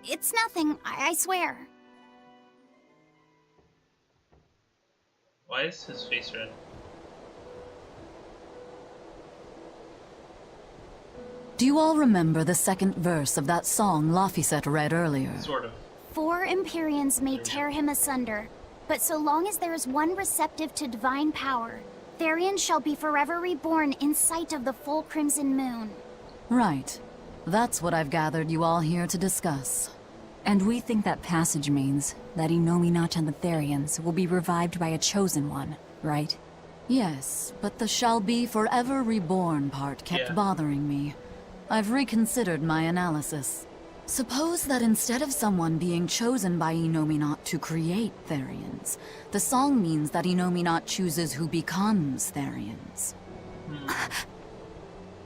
It's nothing, I swear. Why is his face red? Do you all remember the second verse of that song Laphicet read earlier? Sort of. 4 Empyreans may tear him asunder, but so long as there is one receptive to divine power, Therian shall be forever reborn in sight of the full crimson moon. Right. That's what I've gathered you all here to discuss. And we think that passage means that Innominat and the Therians will be revived by a chosen one, right? Yes, but the shall be forever reborn part kept bothering me. I've reconsidered my analysis. Suppose that instead of someone being chosen by Innominat to create Therians, the song means that Innominat chooses who becomes Therians.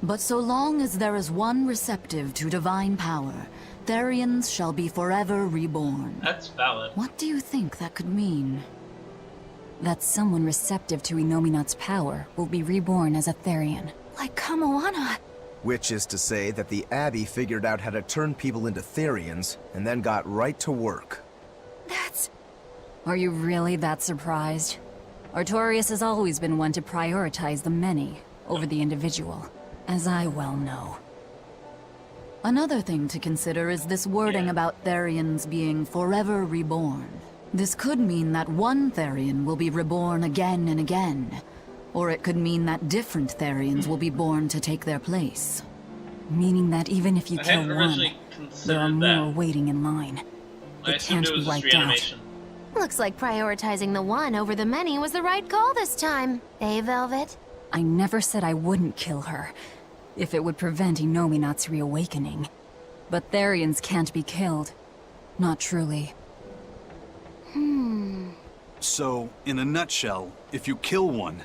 But so long as there is one receptive to divine power, Therians shall be forever reborn. That's valid. What do you think that could mean? That someone receptive to Innominat's power will be reborn as a Therian. Like Kamoana. Which is to say that the Abbey figured out how to turn people into Therians, and then got right to work. That's... Are you really that surprised? Artorias has always been one to prioritize the many over the individual, as I well know. Another thing to consider is this wording about Therians being forever reborn. This could mean that one Therian will be reborn again and again, or it could mean that different Therians will be born to take their place. Meaning that even if you I kill hadn't one, originally there are considered more that. waiting in line. I It assumed can't it be was just wiped out. reanimation. Looks like prioritizing the one over the many was the right call this time. Eh, Velvet? I never said I wouldn't kill her, if it would prevent Innominat's reawakening. But Therians can't be killed. Not truly. So, in a nutshell, if you kill one,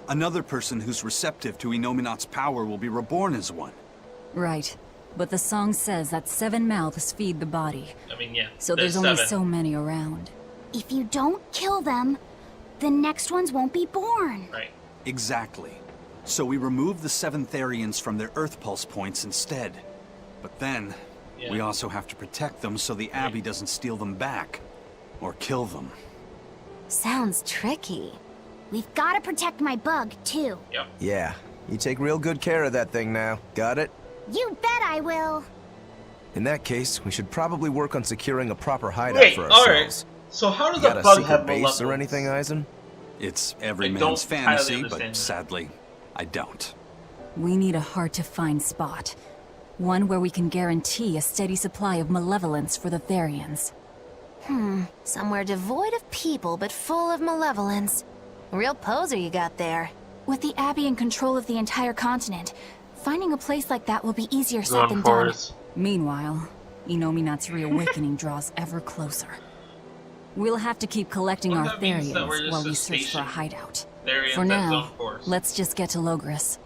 another person who's receptive to Innominat's power will be reborn as one. Right. But the song says that 7 mouths feed the body, I mean, yeah. so there's only 7. so many around. If you don't kill them, the next ones won't be born. Right. Exactly. So we remove the 7 Therians from their Earth Pulse points instead. But then, we also have to protect them so the Abbey doesn't steal them back. Or kill them. Sounds tricky. We've got to protect my bug, too. Yep. Yeah, you take real good care of that thing now. Got it? You bet I will. In that case, we should probably work on securing a proper hideout Wait, for alright. ourselves. So how does You got a a bug secret have base malevolence? or anything, Eisen? It's every I man's don't entirely fantasy, understand but that. sadly, I don't. We need a hard-to-find spot. One where we can guarantee a steady supply of malevolence for the Therians. Somewhere devoid of people but full of malevolence. Real poser you got there. With the Abbey in control of the entire continent, finding a place like that will be easier said Run than for done. us. Meanwhile, Innominat's reawakening draws ever closer. We'll have to keep collecting Well, our that means that we're Therians just while a we search for station. a hideout. Therians For at now, Zone Force. let's just get to Logris.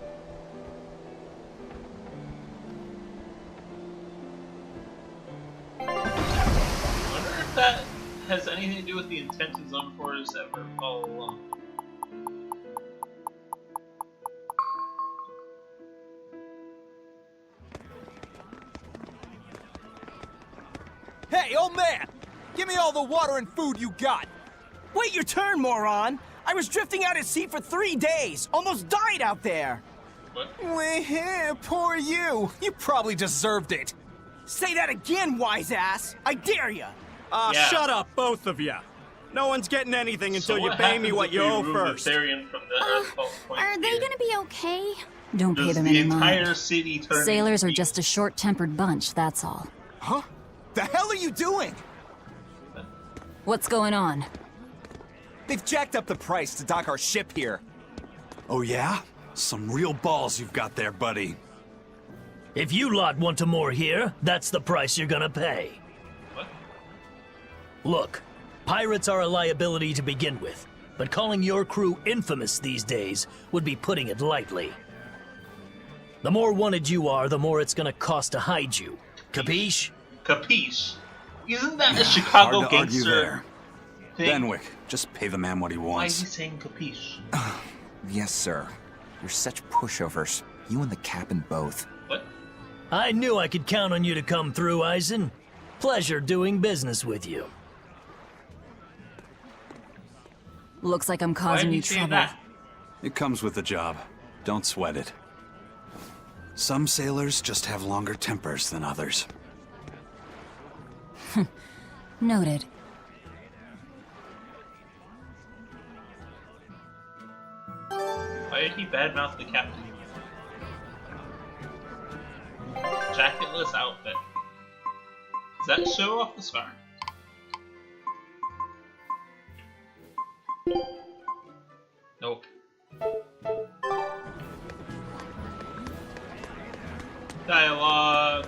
I wonder if that has anything to do with the intent of Zone Force ever all along. Hey, old man! Give me all the water and food you got! Wait your turn, moron! I was drifting out at sea for 3 days! Almost died out there! What? Well, poor you! You probably deserved it! Say that again, wise ass! I dare ya! Yeah. Shut up, both of you. No one's getting anything until So you what pay me happens what if you we owe remove first. The Therian from the Earth Pulse point Are they here? gonna be okay? Don't pay Does them the any entire mind. city turn Sailors are into just a short-tempered bunch, that's all. Huh? The hell are you doing? What's going on? They've jacked up the price to dock our ship here. Oh yeah? Some real balls you've got there, buddy. If you lot want to moor here, that's the price you're gonna pay. What? Look, pirates are a liability to begin with, but calling your crew infamous these days would be putting it lightly. The more wanted you are, the more it's gonna cost to hide you. Capiche? Capiche? Isn't that a Hard Chicago to argue gangster there. thing? Benwick, just pay the man what he Why is wants. he saying capiche? Yes, sir. You're such pushovers. You and the captain both. What? I knew I could count on you to come through, Eisen. Pleasure doing business with you. Looks like I'm Why causing did you you say trouble. that? It comes with the job. Don't sweat it. Some sailors just have longer tempers than others. Noted. Why did he badmouth the captain? Jacketless outfit. Does that show off the scar? Nope. Dialogue.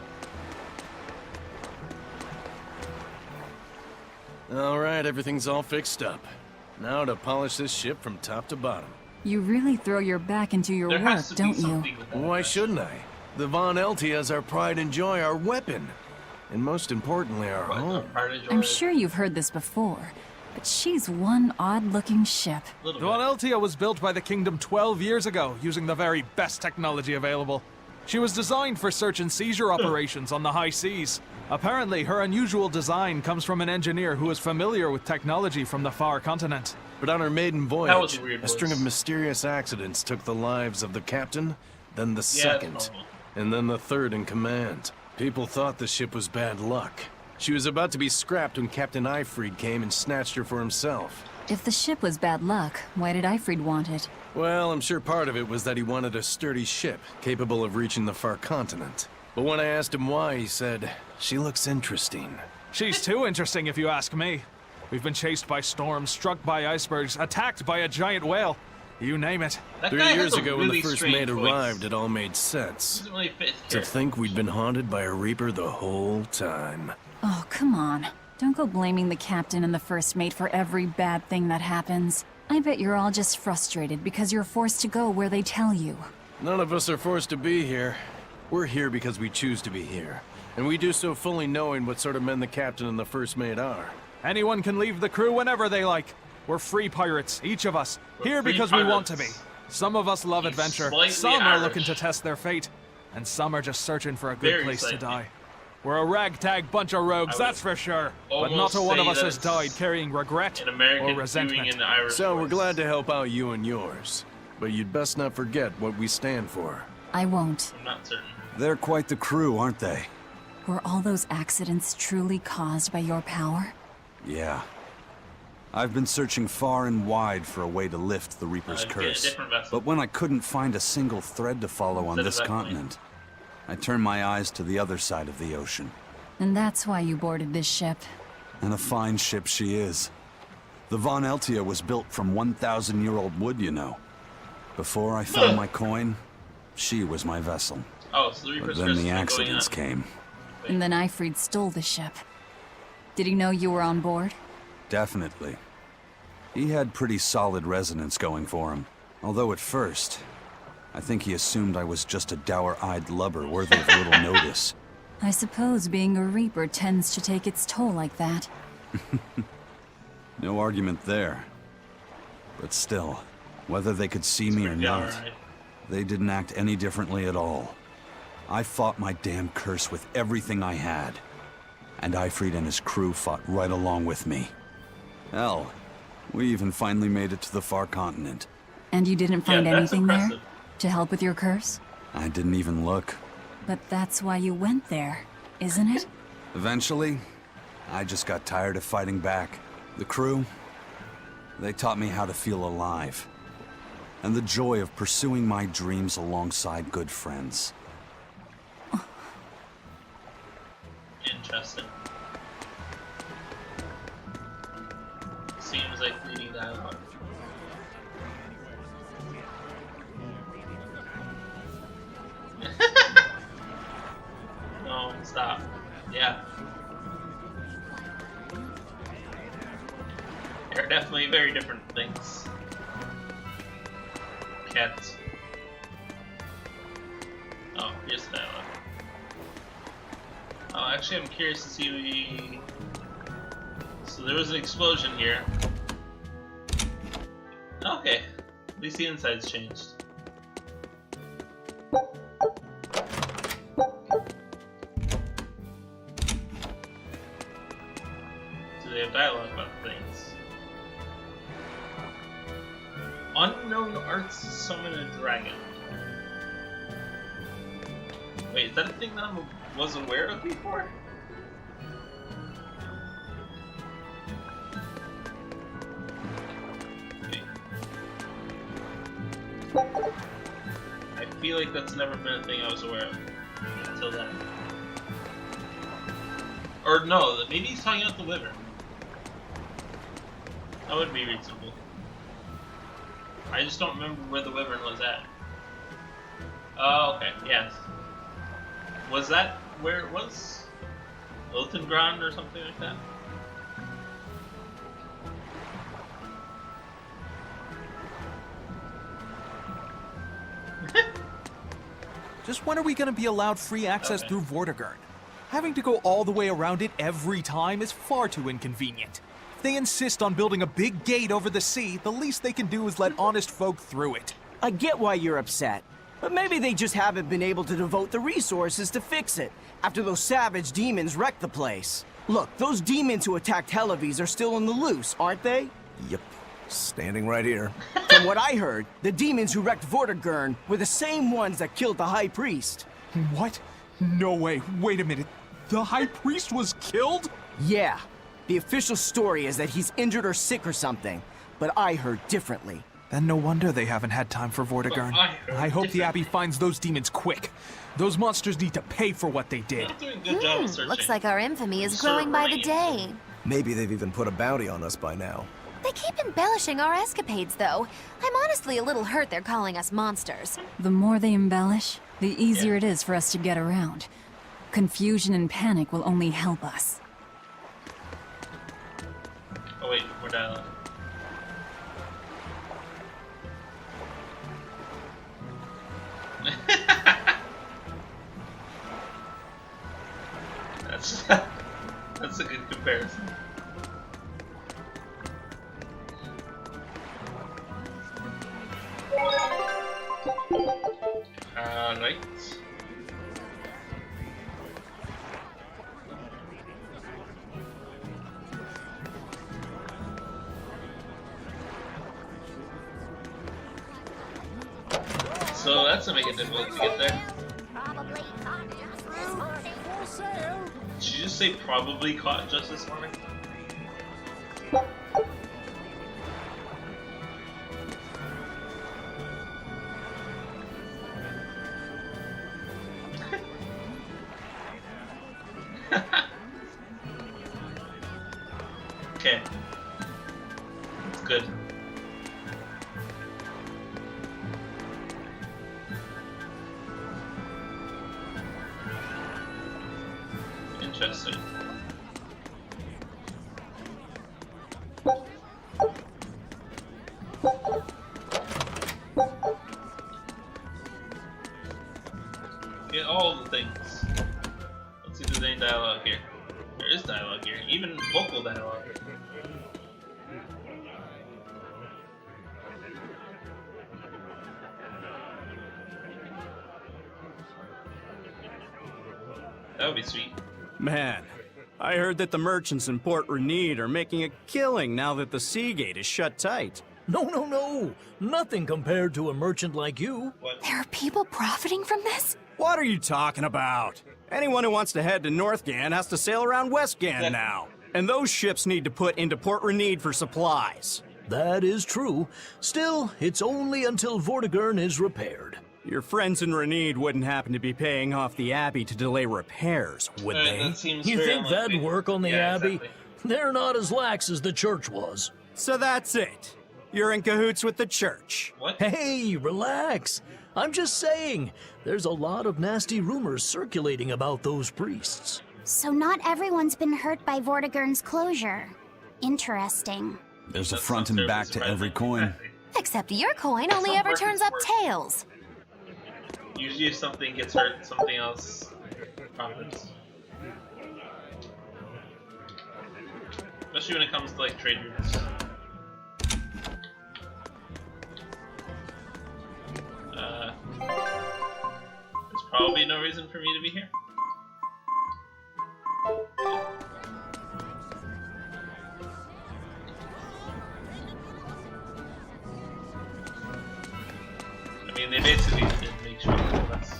Alright, everything's all fixed up. Now to polish this ship from top to bottom. You really throw your back into your There work, has to be don't you? something with that. Why shouldn't I? The Von Eltia's our pride and joy, our weapon. And most importantly, our home. I'm sure you've heard this before, but she's one odd-looking ship. The Von Eltia was built by the Kingdom 12 years ago, using the very best technology available. She was designed for search and seizure operations on the high seas. Apparently, her unusual design comes from an engineer who is familiar with technology from the far continent. But on her maiden That was voyage, a weird string voice. of mysterious accidents took the lives of the captain, then the Yeah, second, that's normal. and then the third in command. People thought the ship was bad luck. She was about to be scrapped when Captain Eyfried came and snatched her for himself. If the ship was bad luck, why did Eyfried want it? Well, I'm sure part of it was that he wanted a sturdy ship, capable of reaching the far continent. But when I asked him why, he said, "She looks interesting." She's too interesting if you ask me. We've been chased by storms, struck by icebergs, attacked by a giant whale. You name it. That 3 guy years has a ago, when really the first strange mate voice. arrived, it all made sense. Doesn't really fit his To character. think we'd been haunted by a Reaper the whole time. Oh, come on. Don't go blaming the captain and the first mate for every bad thing that happens. I bet you're all just frustrated because you're forced to go where they tell you. None of us are forced to be here. We're here because we choose to be here. And we do so fully knowing what sort of men the captain and the first mate are. Anyone can leave the crew whenever they like. We're free pirates, each of us. Here free because we want to be. pirates. Some of us love He's adventure. slightly Some are Irish. looking to test their fate. And some are just searching for a good Very place to slightly. die. We're a ragtag bunch of rogues, I would that's for sure. But almost not a one of say us has that's died carrying regret An American or doing resentment. an Irish So we're voice. glad to help out you and yours. But you'd best not forget what we stand for. I won't. I'm not certain. They're quite the crew, aren't they? Were all those accidents truly caused by your power? Yeah. I've been searching far and wide for a way to lift the Reaper's Get a curse. different vessel. But when I couldn't find a single thread to follow on Instead of this that plane. continent, I turned my eyes to the other side of the ocean. And that's why you boarded this ship. And a fine ship she is. The Von Eltia was built from 1,000-year-old wood, you know. Before I found my coin, she was my vessel. Oh, so the But Reaper's then curse the is going accidents up. came. And then Eyfried stole the ship. Did he know you were on board? Definitely. He had pretty solid resonance going for him. Although at first, I think he assumed I was just a dour-eyed lubber worthy of little notice. I suppose being a Reaper tends to take its toll like that. No argument there. But still, whether they could see me or not, Alright. they didn't act any differently at all. I fought my damn curse with everything I had. And Eyfried and his crew fought right along with me. Hell, we even finally made it to the far continent. And you didn't find Yeah, that's anything there? impressive. To help with your curse? I didn't even look. But that's why you went there, isn't it? Eventually, I just got tired of fighting back. The crew, they taught me how to feel alive. And the joy of pursuing my dreams alongside good friends. Interesting. Seems like leading dialogue. No, stop. Yeah. They're definitely very different things. Cats. Oh, here's the dialogue. Oh, actually, I'm curious to see. So there was an explosion here. Okay, at least the inside's changed. they have dialogue about things. Unknown arts summon a dragon. Wait, is that a thing that I was aware of before? I feel like that's never been a thing I was aware of until then. Or no, maybe he's talking about the wyvern. That would be reasonable. I just don't remember where the wyvern was at. Oh, okay, yes. Was that where it was? Lothengrand or something like that? Just when are we gonna be allowed free access through Vortigern? Having to go all the way around it every time is far too inconvenient. If they insist on building a big gate over the sea, the least they can do is let honest folk through it. I get why you're upset, but maybe they just haven't been able to devote the resources to fix it after those savage demons wrecked the place. Look, those demons who attacked Helavis are still on the loose, aren't they? Yep. Standing right here. From what I heard, the demons who wrecked Vortigern were the same ones that killed the High Priest. What? No way. Wait a minute. The High Priest was killed? Yeah. The official story is that he's injured or sick or something, but I heard differently. Then no wonder they haven't had time for Vortigern. I hope the Abbey finds those demons quick. Those monsters need to pay for what they did. Looks like our infamy is growing by the day. Maybe they've even put a bounty on us by now. They keep embellishing our escapades, though. I'm honestly a little hurt they're calling us monsters. The more they embellish, the easier it is for us to get around. Confusion and panic will only help us. Oh wait, we're dialogue. That's a good comparison. Right. So that's gonna make it difficult to get there. Did you just say probably caught just this morning? Okay. That's good. Interesting. Get all the things. Let's see if there's any dialogue here. There is dialogue here, even vocal dialogue. That would be sweet. Man, I heard that the merchants in Port Renede are making a killing now that the sea gate is shut tight. No. Nothing compared to a merchant like you. What? There are people profiting from this? What are you talking about? Anyone who wants to head to Northgan has to sail around Westgan now. And those ships need to put into Port Renede for supplies. That is true. Still, it's only until Vortigern is repaired. Your friends in Renede wouldn't happen to be paying off the Abbey to delay repairs, would they? That seems You very think unlikely. that'd work on the Yeah, Abbey? exactly. They're not as lax as the church was. So that's it. You're in cahoots with the church. What? Hey, relax. I'm just saying, there's a lot of nasty rumors circulating about those priests. So not everyone's been hurt by Vortigern's closure. Interesting. There's a That's front not and back terribly to every surprising. coin. Except your coin only not ever working turns up for it. tails. Usually if something gets hurt, something else profits. Especially when it comes to like trade routes. There's probably no reason for me to be here. mean, they basically did make sure that that's...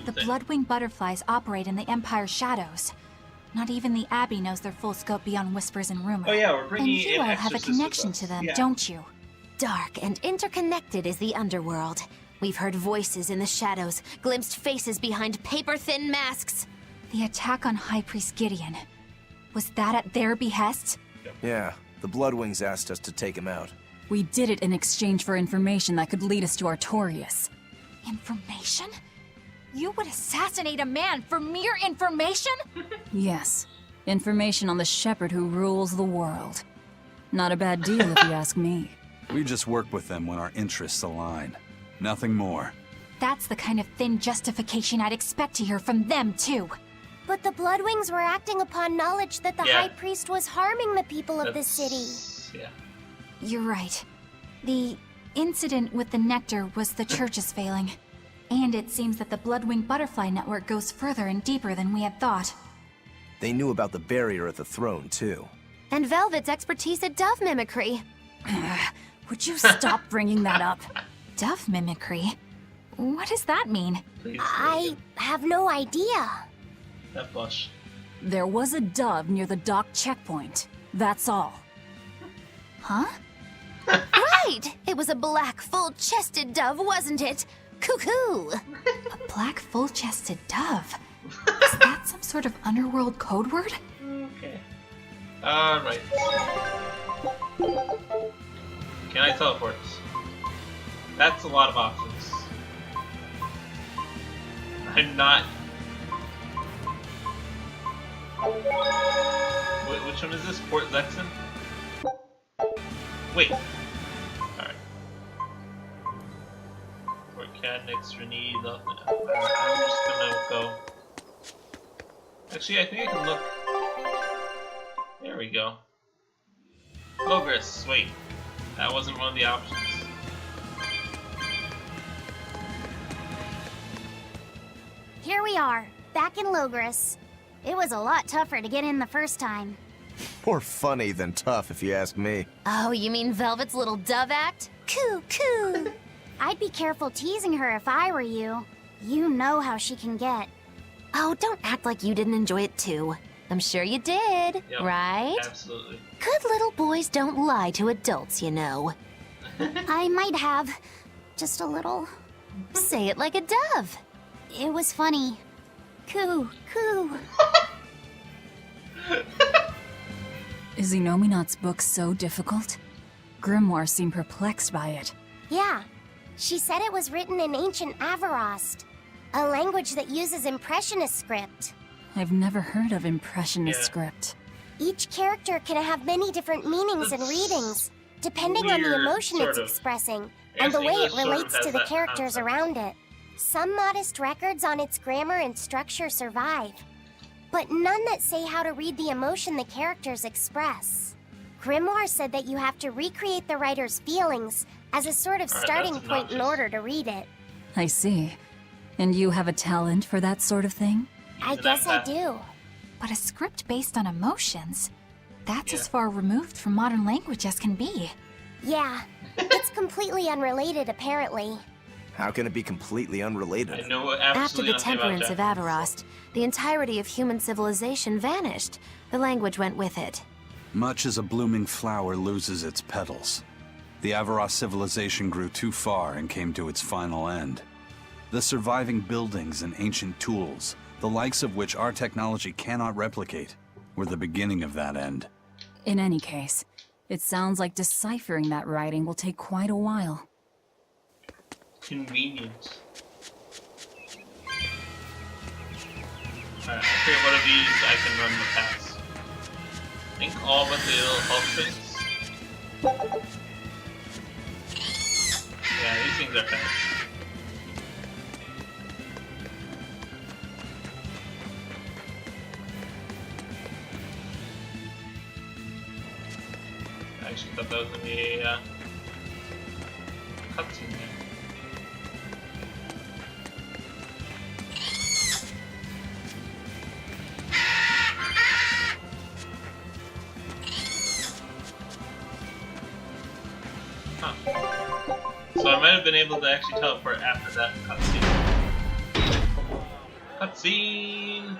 The Bloodwing butterflies operate in the Empire's shadows. Not even the Abbey knows their full scope beyond whispers and rumors. Oh yeah, we're bringing and you in all have a exorcists with connection us. to them, Yeah. don't you? Dark and interconnected is the underworld. We've heard voices in the shadows, glimpsed faces behind paper-thin masks. The attack on High Priest Gideon. Was that at their behest? Yeah, the Bloodwings asked us to take him out. We did it in exchange for information that could lead us to Artorias. Information? You would assassinate a man for mere information? Yes, information on the shepherd who rules the world. Not a bad deal if you ask me. We just work with them when our interests align. Nothing more. That's the kind of thin justification I'd expect to hear from them, too. But the Bloodwings were acting upon knowledge that the Yeah. High Priest was harming the people of the city. Yeah. You're right. The incident with the nectar was the church's failing. And it seems that the Bloodwing Butterfly Network goes further and deeper than we had thought. They knew about the barrier at the throne, too. And Velvet's expertise at dove mimicry. Would you stop bringing that up? Dove mimicry? What does that mean? Please. I have no idea. That blush. There was a dove near the dock checkpoint. That's all. Huh? Right! It was a black, full-chested dove, wasn't it? Cuckoo! A black, full-chested dove? Is that some sort of underworld code word? Okay. Alright. Can I teleport? That's a lot of options. I'm not... Wait, which one is this? Port Zexon? Wait. Alright. Port Cadnix, Renee, I'm just gonna go... Actually, I think I can look... There we go. Logris, wait. That wasn't one of the options. Here we are, back in Logris. It was a lot tougher to get in the first time. More funny than tough, if you ask me. Oh, you mean Velvet's little dove act? Coo, coo! I'd be careful teasing her if I were you. You know how she can get. Oh, don't act like you didn't enjoy it too. I'm sure you did, Yep, right? Absolutely. Good little boys don't lie to adults, you know. I might have. Just a little. Say it like a dove. It was funny. Coo, coo. Is Inominat's book so difficult? Grimoire seemed perplexed by it. Yeah. She said it was written in ancient Avarost, a language that uses Impressionist script. I've never heard of Impressionist script. Each character can have many different meanings and readings, depending on the Weird, emotion sort it's of. expressing I and guess the way it English sort of relates has to the that characters concept. around it. Some modest records on its grammar and structure survive, but none that say how to read the emotion the characters express. Grimoire said that you have to recreate the writer's feelings as a sort of Alright, starting that's point in obnoxious. order to read it. I see. And you have a talent for that sort of thing? I guess I do. But a script based on emotions? That's Yeah. as far removed from modern language as can be. Yeah, it's completely unrelated apparently. How can it be completely unrelated? I know After absolutely the nothing about temperance of Japanese. Avarost, the entirety of human civilization vanished. The language went with it. Much as a blooming flower loses its petals, the Avarost civilization grew too far and came to its final end. The surviving buildings and ancient tools, the likes of which our technology cannot replicate, were the beginning of that end. In any case, it sounds like deciphering that writing will take quite a while. Convenient. Alright, I figure one of these I can run the pass. I think all but the little health things. Yeah, these things are fast. I actually thought that was gonna be a cutscene there. Huh. So I might have been able to actually teleport after that cutscene. Cutscene!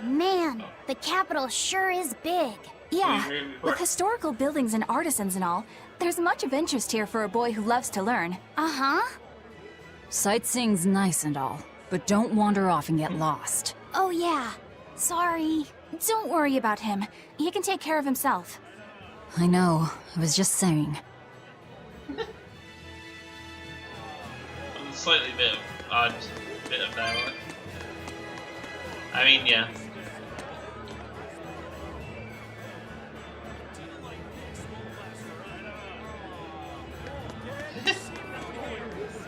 Man, the capital sure is big. Yeah, with historical buildings and artisans and all, there's much of interest here for a boy who loves to learn. Uh-huh. Sightseeing's nice and all, but don't wander off and get lost. Oh yeah. Sorry. Don't worry about him. He can take care of himself. I know, I was just saying. A slightly bit of odd bit of dialogue. I mean, yeah.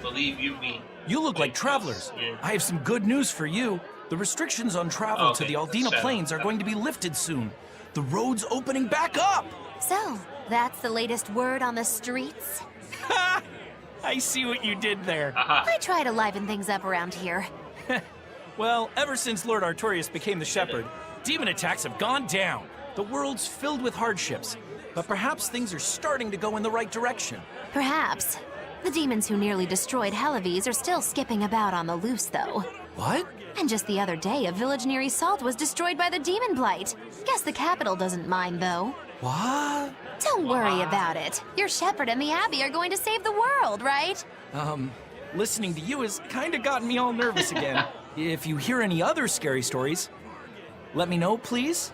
Believe you me. You look like travelers. I have some good news for you. The restrictions on travel to the Aldina Plains are going to be lifted soon. The road's opening back up! So, that's the latest word on the streets? Ha! I see what you did there. I try to liven things up around here. Well, ever since Lord Artorias became the Shepherd, demon attacks have gone down. The world's filled with hardships, but perhaps things are starting to go in the right direction. Perhaps. The demons who nearly destroyed Halaves are still skipping about on the loose, though. What? And just the other day, a village near Salt was destroyed by the demon blight. Guess the capital doesn't mind, though. What? Don't worry about it. Your shepherd and the Abbey are going to save the world, right? Listening to you has kinda gotten me all nervous again. If you hear any other scary stories, let me know, please.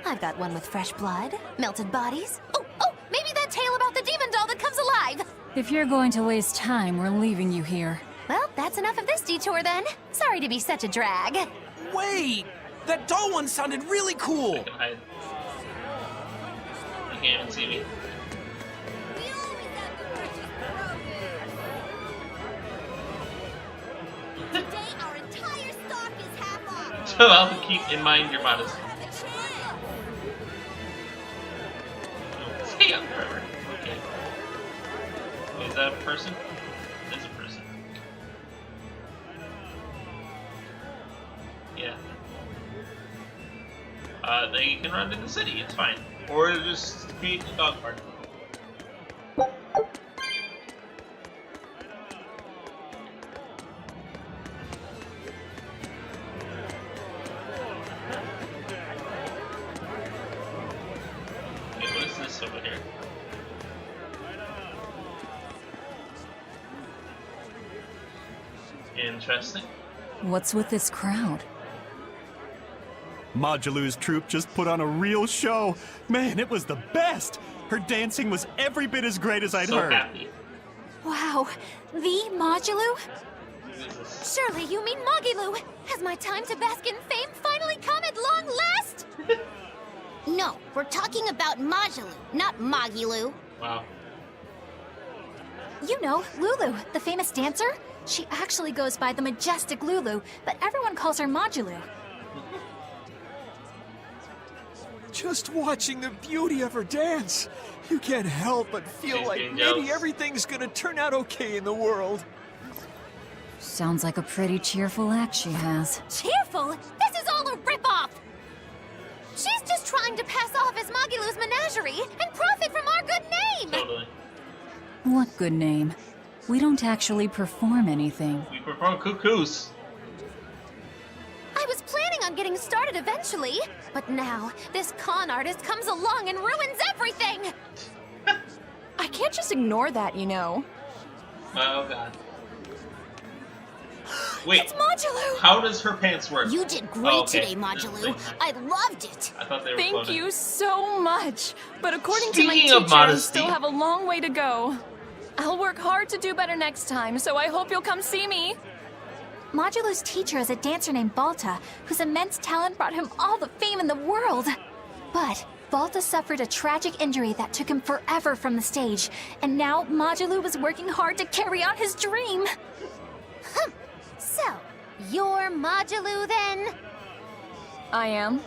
I've got one with fresh blood, melted bodies. Oh, maybe that tale about the demon doll that comes alive! If you're going to waste time, we're leaving you here. Well, that's enough of this detour then. Sorry to be such a drag. Wait! That doll one sounded really cool! I can hide. You can't even see me. Today our entire stock is half off. So I'll keep in mind your modesty. Stay up forever. Okay. Wait, is that a person? It is a person. Yeah. They can run to the city, it's fine. Or just create a dog park. Okay, what is this over here? Interesting. What's with this crowd? Modulu's troupe just put on a real show. Man, it was the best. Her dancing was every bit as great as I'd heard. Happy. Wow, the Modulu? Surely you mean Mogilu! Has my time to bask in fame finally come at long last? No, we're talking about Majulu, not Mogilu. Wow. You know, Lulu, the famous dancer? She actually goes by the majestic Lulu, but everyone calls her Modulu. Just watching the beauty of her dance, you can't help but feel like maybe everything's gonna turn out okay in the world. Sounds like a pretty cheerful act she has. Cheerful? This is all a ripoff! She's just trying to pass off as Mogilu's menagerie and profit from our good name! Totally. What good name? We don't actually perform anything. We perform cuckoos. I was planning on getting started eventually, but now this con artist comes along and ruins everything! I can't just ignore that, you know. Oh god. Wait, It's Modulu! how does her pants work? You did great Oh, okay. today, Modulu. I loved it. I thought they were Thank floating. you so much. But according to my Speaking teacher, of I modesty. still have a long way to go. I'll work hard to do better next time, so I hope you'll come see me. Modulu's teacher is a dancer named Balta, whose immense talent brought him all the fame in the world. But Balta suffered a tragic injury that took him forever from the stage, and now Modulu was working hard to carry out his dream. So, you're Modulu then? I am.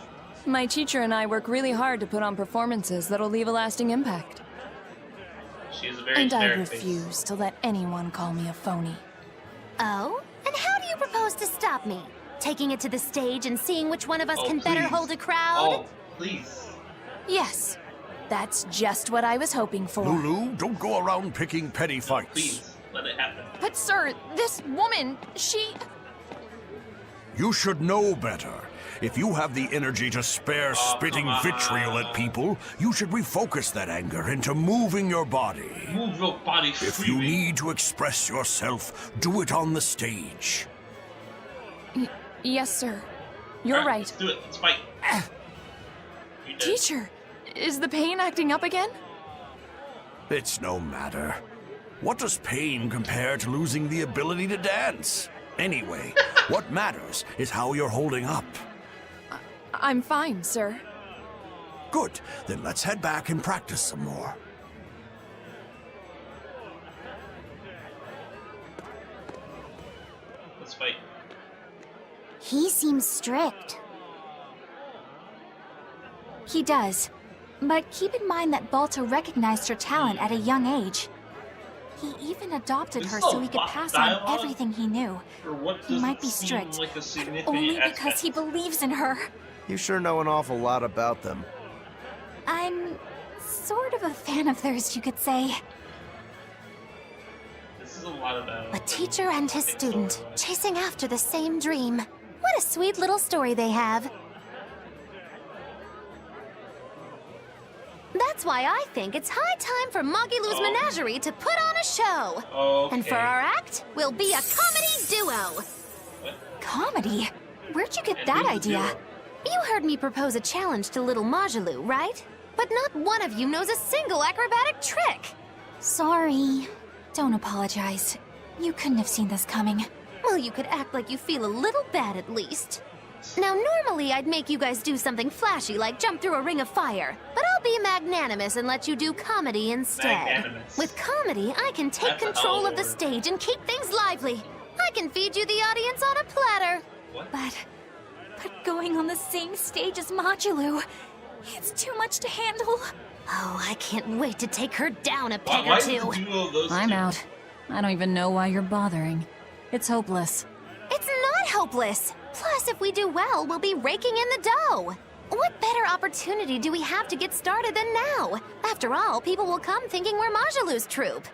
My teacher and I work really hard to put on performances that'll leave a lasting impact. She's a very And I generic face. refuse to let anyone call me a phony. Oh? And how do you propose to stop me? Taking it to the stage and seeing which one of us Oh, can better please. hold a crowd? Oh, please. Yes. That's just what I was hoping for. Lulu, don't go around picking petty fights. Please, let it happen. But sir, this woman, she... You should know better. If you have the energy to spare spitting vitriol at people, you should refocus that anger into moving your body. Move your body freely. If you need to express yourself, do it on the stage. Yes, sir. You're right. Let's do it. Let's fight. Teacher, is the pain acting up again? It's no matter. What does pain compare to losing the ability to dance? Anyway, what matters is how you're holding up. I'm fine, sir. Good. Then let's head back and practice some more. Let's fight. He seems strict. He does. But keep in mind that Balta recognized her talent at a young age. He even adopted her so he could pass on everything he knew. He might be strict, like but only because he believes in her. You sure know an awful lot about them. I'm sort of a fan of theirs, you could say. This is a lot about... A teacher and his student, chasing after the same dream. What a sweet little story they have. That's why I think it's high time for Magilou's Menagerie to put on a show. Okay. And for our act, we'll be a comedy duo. Comedy? Where'd you get that idea? You heard me propose a challenge to little Majalou, right? But not one of you knows a single acrobatic trick. Sorry. Don't apologize. You couldn't have seen this coming. Well, you could act like you feel a little bad at least. Now, normally I'd make you guys do something flashy like jump through a ring of fire, but I'll be magnanimous and let you do comedy instead. With comedy, I can take control of the stage and keep things lively. I can feed you the audience on a platter. But going on the same stage as Majalou, it's too much to handle. Oh, I can't wait to take her down a peg or two. I'm out. I don't even know why you're bothering. It's hopeless. It's not hopeless. Plus, if we do well, we'll be raking in the dough. What better opportunity do we have to get started than now? After all, people will come thinking we're Majalou's troupe.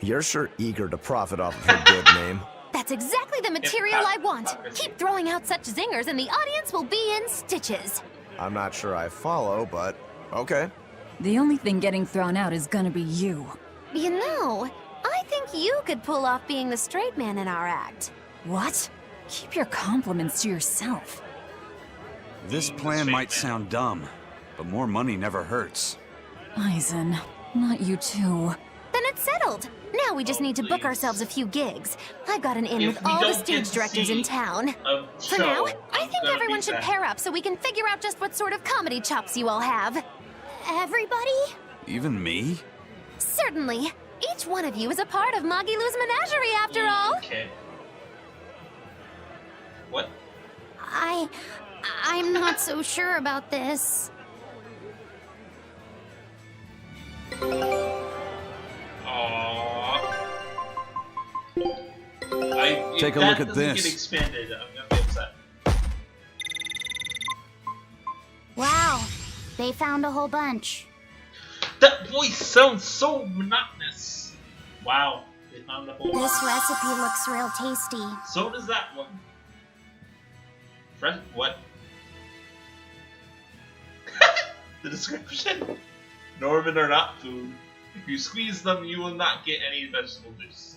You're sure eager to profit off of her good name. That's exactly the material I want. Keep throwing out such zingers and the audience will be in stitches. I'm not sure I follow, but okay. The only thing getting thrown out is gonna be you. You know, I think you could pull off being the straight man in our act. What? Keep your compliments to yourself. This plan might sound dumb, but more money never hurts. Eisen, not you too. Then it's settled. Now we just need to book ourselves a few gigs. I've got an in with all the stage directors in town. For now, I think everyone should pair up so we can figure out just what sort of comedy chops you all have. Everybody? Even me? Certainly. Each one of you is a part of Magilou's Menagerie, after all. Okay. What? I'm not so sure about this. Take a look at this. Get expanded, I'm gonna be upset. Wow, they found a whole bunch. That voice sounds so monotonous. Wow, they found a whole. This recipe looks real tasty. So does that one. What? The description. Norman are not food. If you squeeze them, you will not get any vegetable juice.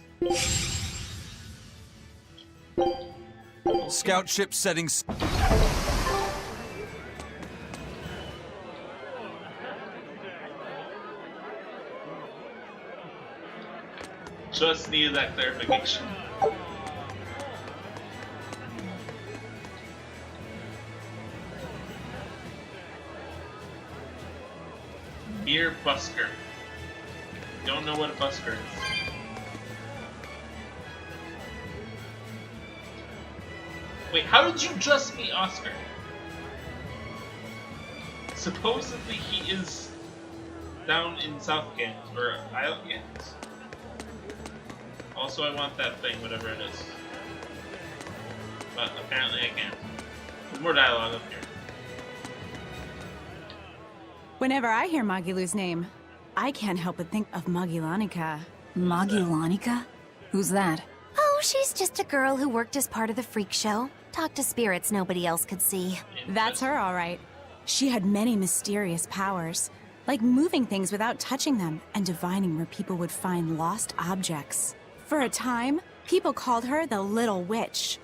Scout ship settings. Just needed that clarification. Beer busker. Don't know what a busker is. Wait, how did you just meet Oscar? Supposedly he is down in South Gant, or Isle Gant. Also, I want that thing, whatever it is. But apparently I can't. There's more dialogue up here. Whenever I hear Magilu's name, I can't help but think of Magilanica. Magilanica? Who's that? Oh, she's just a girl who worked as part of the freak show. Talked to spirits nobody else could see. That's her, all right. She had many mysterious powers, like moving things without touching them and divining where people would find lost objects. For a time, people called her the Little Witch.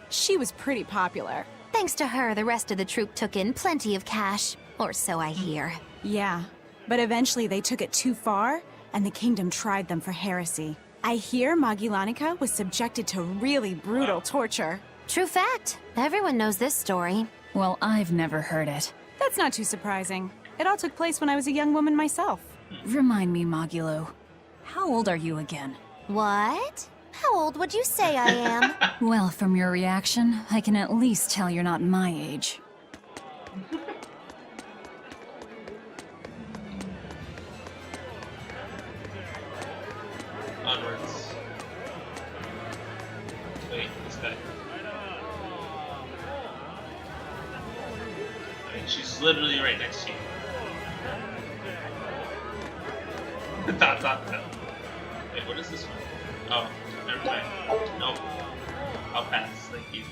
She was pretty popular. Thanks to her, the rest of the troupe took in plenty of cash. Or so I hear. Yeah, but eventually they took it too far, and the kingdom tried them for heresy. I hear Magilanica was subjected to really brutal torture. True fact. Everyone knows this story. Well, I've never heard it. That's not too surprising. It all took place when I was a young woman myself. Remind me, Magilu. How old are you again? What? How old would you say I am? Well, from your reaction, I can at least tell you're not my age. Onwards. Wait, this guy. I mean, she's literally right next to you. Dot, dot, dot. Wait, what is this one? Oh, never mind. Nope. I'll pass, thank you.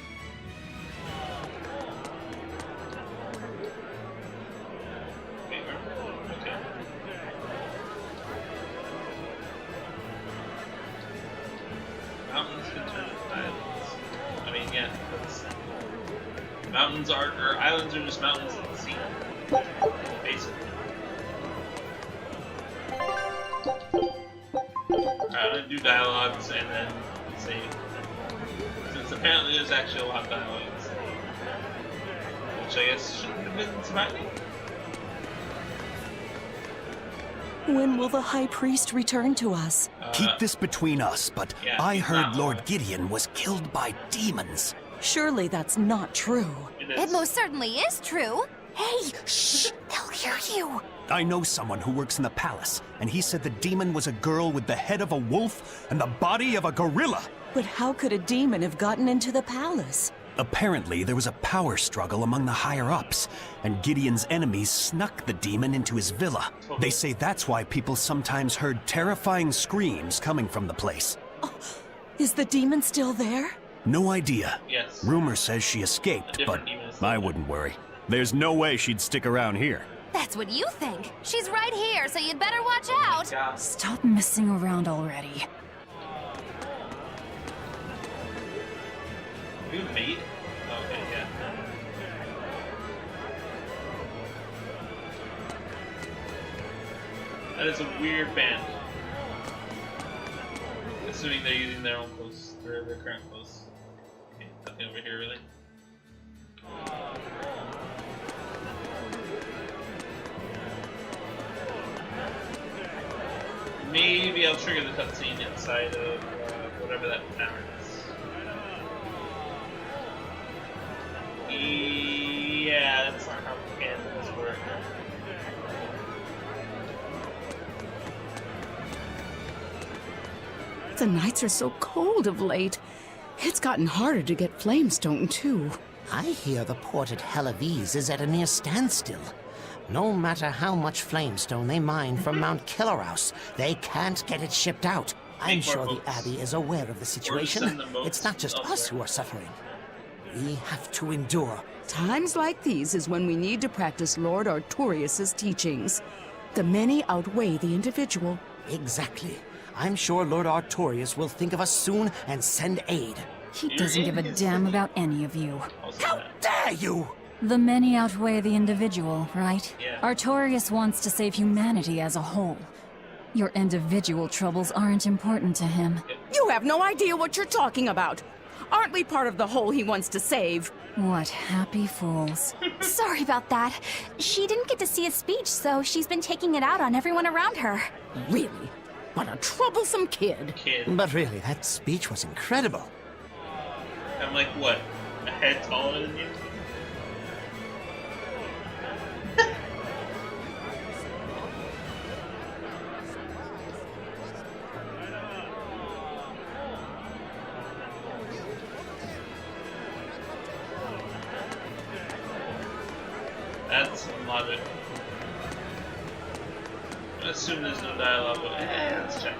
Wait, where? Okay. Mountains can turn into islands. I mean, yeah, that's... Mountains are, or islands are just mountains in the sea. Basically. Alright, I'm gonna do dialogues and then see. Since apparently there's actually a lot of dialogues. Which I guess shouldn't have been surviving. When will the High Priest return to us? Keep this between us, but yeah, I heard Lord Gideon was killed by demons. Surely that's not true. It most certainly is true. Hey, shh! They'll hear you. I know someone who works in the palace, and he said the demon was a girl with the head of a wolf and the body of a gorilla. But how could a demon have gotten into the palace? Apparently, there was a power struggle among the higher-ups, and Gideon's enemies snuck the demon into his villa. They say that's why people sometimes heard terrifying screams coming from the place. Oh, is the demon still there? No idea. Yes. Rumor says she escaped, but I wouldn't worry. There's no way she'd stick around here. That's what you think. She's right here, so you'd better watch out. Stop messing around already. Have you made? Okay, yeah. That is a weird band. Assuming they're using their own clothes, their current clothes. Okay, nothing over here really. Maybe I'll trigger the cutscene inside of whatever that tower is. Yeah, that's not how cannons work. The nights are so cold of late. It's gotten harder to get flamestone, too. I hear the port at Helavis is at a near standstill. No matter how much flamestone they mine from Mount Killerhouse, they can't get it shipped out. I'm sure the Abbey is aware of the situation. It's not just us who are suffering. We have to endure. Times like these is when we need to practice Lord Artorius' teachings. The many outweigh the individual. Exactly. I'm sure Lord Artorius will think of us soon and send aid. He doesn't give a damn about any of you. How dare you! The many outweigh the individual, right? Yeah. Artorius wants to save humanity as a whole. Your individual troubles aren't important to him. You have no idea what you're talking about. Aren't we part of the whole he wants to save? What happy fools. Sorry about that. She didn't get to see his speech, so she's been taking it out on everyone around her. Really? What a troublesome kid. But really, that speech was incredible. I'm like, what? A head taller than you? That's a lot of I assume there's no dialogue, but let's check.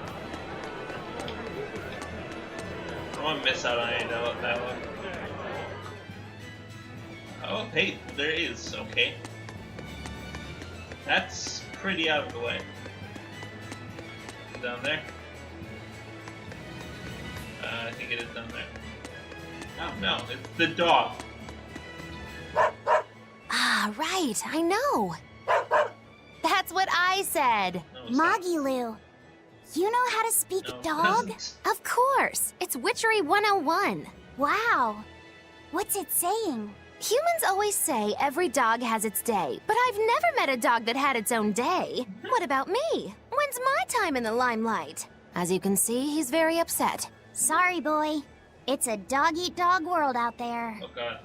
I don't want to miss out on any dialogue. Oh, hey, there is. Okay. That's pretty out of the way. Down there? I think it is down there. Oh, no, it's the dog. Ah, right, I know. That's what I said. Moggy-Loo, you know how to speak dog? Of course. It's Witchery 101. Wow. What's it saying? Humans always say every dog has its day, but I've never met a dog that had its own day. What about me? When's my time in the limelight? As you can see, he's very upset. Sorry, boy. It's a dog-eat-dog world out there. Oh, God.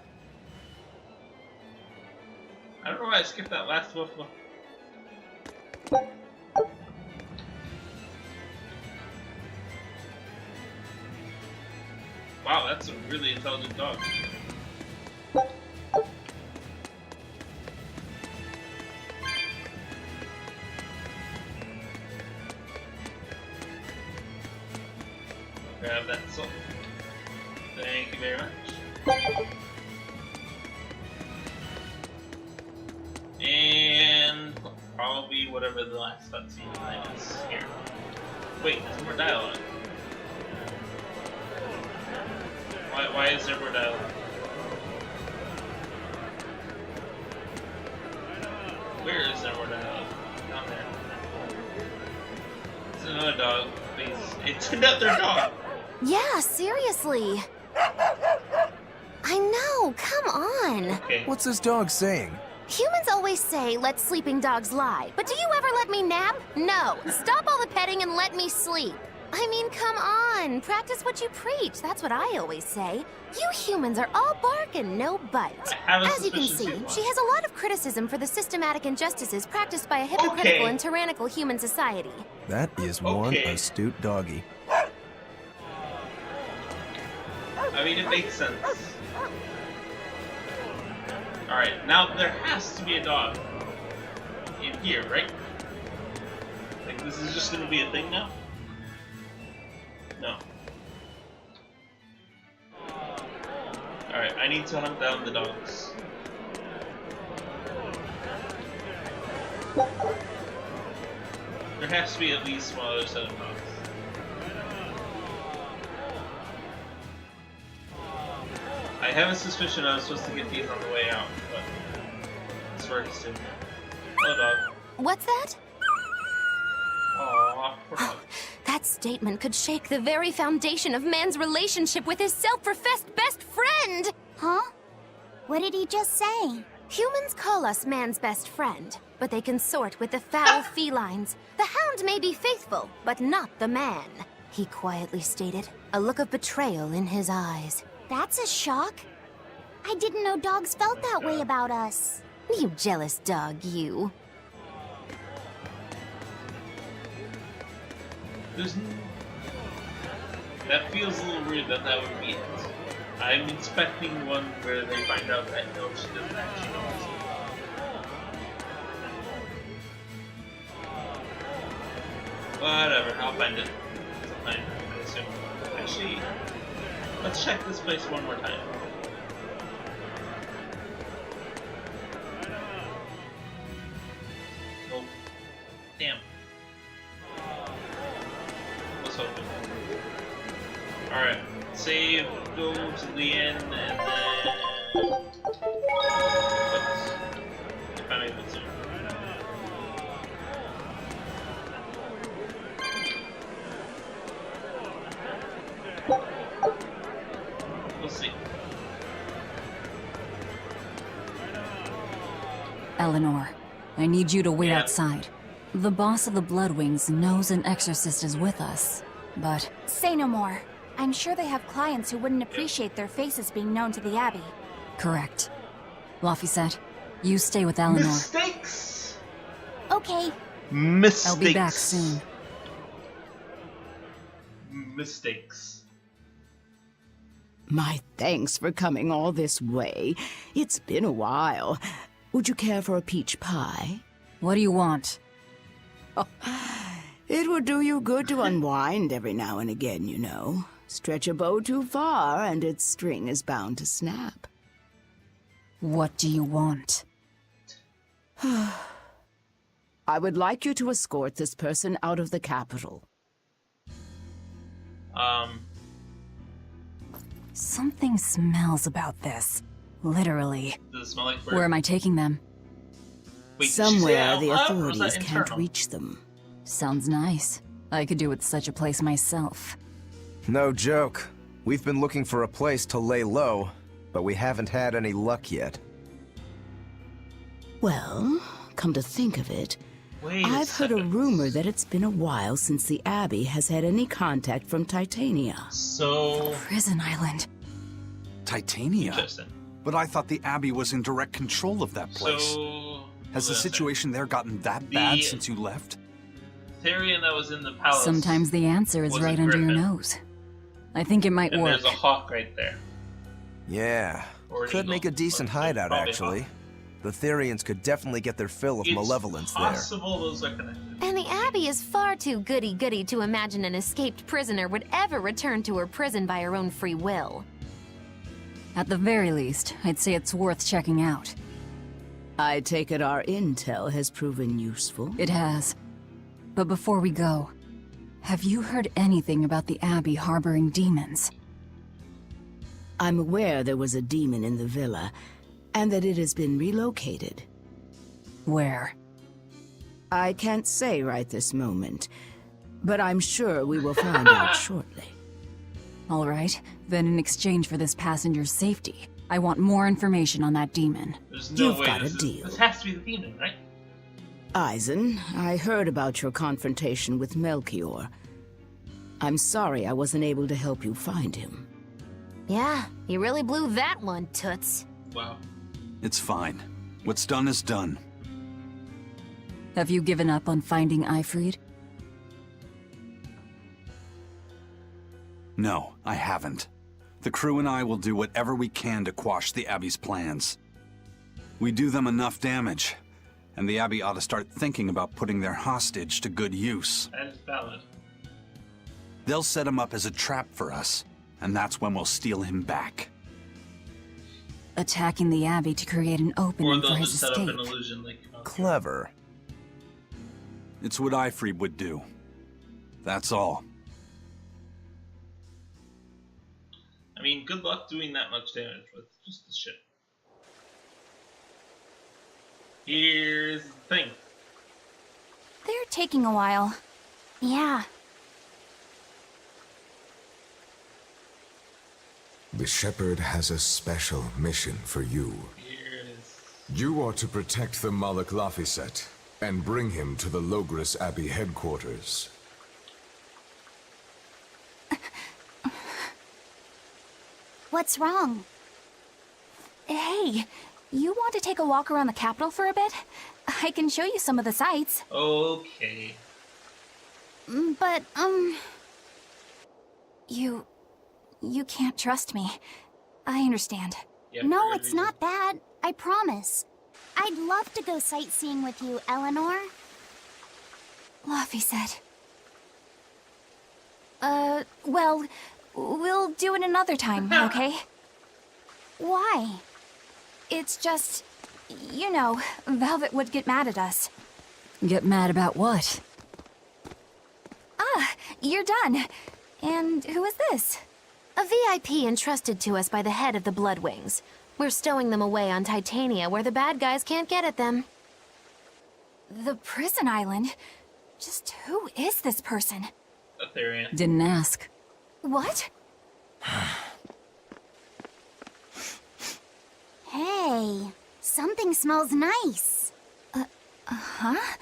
I don't know why I skipped that last woof. Wow, that's a really intelligent dog. Grab that salt. Thank you very much. And probably whatever the last cutscene thing is here. Wait, there's more dialogue. Why is there more dialogue? Where is there more dialogue? Down there. It's another dog, please. It's another dog! Yeah, seriously. I know, come on. Okay. What's this dog saying? Humans always say, let sleeping dogs lie. But do you ever let me nap? No. Stop all the petting and let me sleep. I mean, come on. Practice what you preach. That's what I always say. You humans are all bark and no bite. As you can see, she has a lot of criticism for the systematic injustices practiced by a hypocritical and tyrannical human society. That is one astute doggy. I mean, it makes sense. Alright, now there has to be a dog in here, right? Like, this is just gonna be a thing now? No. Alright, I need to hunt down the dogs. There has to be at least one other set of dogs. I have a suspicion I was supposed to get these on the way out, but it's working soon. Hello, dog. What's that? Aww, poor dog. That statement could shake the very foundation of man's relationship with his self-professed best friend! Huh? What did he just say? Humans call us man's best friend, but they consort with the foul felines. The hound may be faithful, but not the man, he quietly stated, a look of betrayal in his eyes. That's a shock. I didn't know dogs felt that way about us. You jealous dog, you. That feels a little weird that that would be it. I'm expecting one where they find out that no, she doesn't actually know us. Whatever, I'll find it. Sometime, I assume. Actually, let's check this place one more time. Oh, damn. Was hoping. Alright, save, go to the end, and then... Oops. If I'm able to. We'll see. Eleanor, I need you to wait outside. The boss of the Bloodwings knows an exorcist is with us, but... Say no more. I'm sure they have clients who wouldn't appreciate their faces being known to the Abbey. Correct. Laphicet, you stay with Eleanor. Mistakes! Okay. Mistakes. I'll be back soon. Mistakes. My thanks for coming all this way. It's been a while. Would you care for a peach pie? What do you want? It would do you good to unwind every now and again, you know. Stretch a bow too far, and its string is bound to snap. What do you want? I would like you to escort this person out of the capital. Something smells about this. Literally. Does it smell like bird? Where am I taking them? Wait, somewhere the or was that authorities can't internal? reach them. Sounds nice. I could do with such a place myself. No joke. We've been looking for a place to lay low, but we haven't had any luck yet. Well, come to think of it, Wait a I've heard a second. rumor that it's been a while since the Abbey has had any contact from Titania. So... Prison Island. Titania? Interesting. But I thought the Abbey was in direct control of that place. So... Has the situation there gotten that bad since you left? Therian that was in the palace. Sometimes the answer is was a right under your griffin. nose. I think it might And work. there's a hawk right there. Yeah, Or an could eagle. make a decent hideout, Probably actually. hawk. The Therians could definitely get their fill of It's malevolence there. possible those are connected. And the Abbey is far too goody-goody to imagine an escaped prisoner would ever return to her prison by her own free will. At the very least, I'd say it's worth checking out. I take it our intel has proven useful. It has. But before we go, have you heard anything about the Abbey harboring demons? I'm aware there was a demon in the villa, and that it has been relocated. Where? I can't say right this moment, but I'm sure we will find out shortly. All right, then in exchange for this passenger's safety, I want more information on that demon. There's no You've way got a this is- deal. This has to be the demon, right? Eisen, I heard about your confrontation with Melchior. I'm sorry I wasn't able to help you find him. Yeah, you really blew that one, Toots. Wow. It's fine. What's done is done. Have you given up on finding Eifried? No, I haven't. The crew and I will do whatever we can to quash the Abbey's plans. We do them enough damage, and the Abbey ought to start thinking about putting their hostage to good use. That is valid. They'll set him up as a trap for us, and that's when we'll steal him back. Attacking the Abbey to create an Or opening they'll for just his set up escape. an illusion like... Clever. It's what Eifried would do. That's all. I mean, good luck doing that much damage with just the ship. Here's the thing. They're taking a while. Yeah. The Shepherd has a special mission for you. You are to protect the Malak Laphicet and bring him to the Logris Abbey headquarters. What's wrong? Hey, you want to take a walk around the capital for a bit? I can show you some of the sights. Okay. But, You can't trust me. I understand. No, it's not that. I promise. I'd love to go sightseeing with you, Eleanor. Laphicet. Well, we'll do it another time, okay? Why? It's just, you know, Velvet would get mad at us. Get mad about what? Ah, you're done. And who is this? A VIP entrusted to us by the head of the Bloodwings. We're stowing them away on Titania where the bad guys can't get at them. The prison island? Just who is this person? Ethereum. Didn't ask. What? Hey, something smells nice. Huh?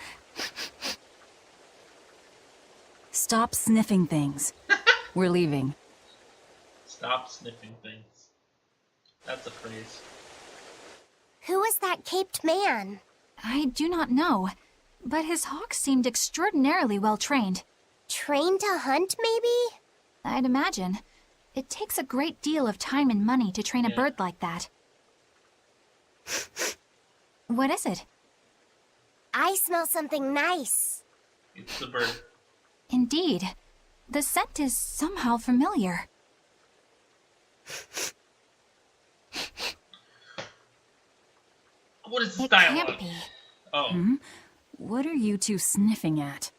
Stop sniffing things. We're leaving. Stop sniffing things. That's a phrase. Who is that caped man? I do not know, but his hawks seemed extraordinarily well trained. Trained to hunt, maybe? I'd imagine. It takes a great deal of time and money to train a bird like that. What is it? I smell something nice. It's the bird. Indeed. The scent is somehow familiar. What is this It dialogue? can't be. Oh. What are you two sniffing at?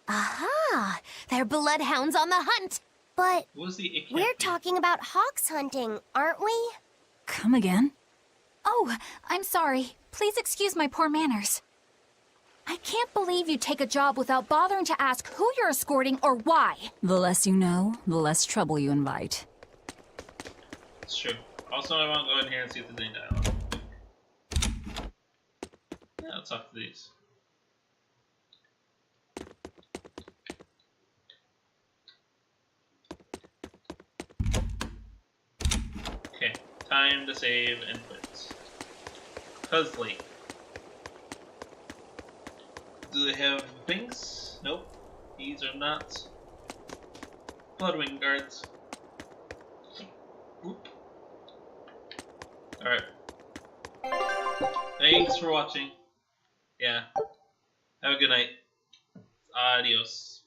Aha! They're bloodhounds on the hunt! But It we're talking about hawks hunting, aren't we? Come again? Oh, I'm sorry. Please excuse my poor manners. I can't believe you take a job without bothering to ask who you're escorting or why. The less you know, the less trouble you invite. It's true. Also, I want to go in here and see if there's any dialogue. Yeah, let's talk to these. Okay, time to save and quit. Cause late. Do they have wings? Nope. These are not Bloodwing guards. Oop. Alright. Thanks for watching. Yeah. Have a good night. Adios.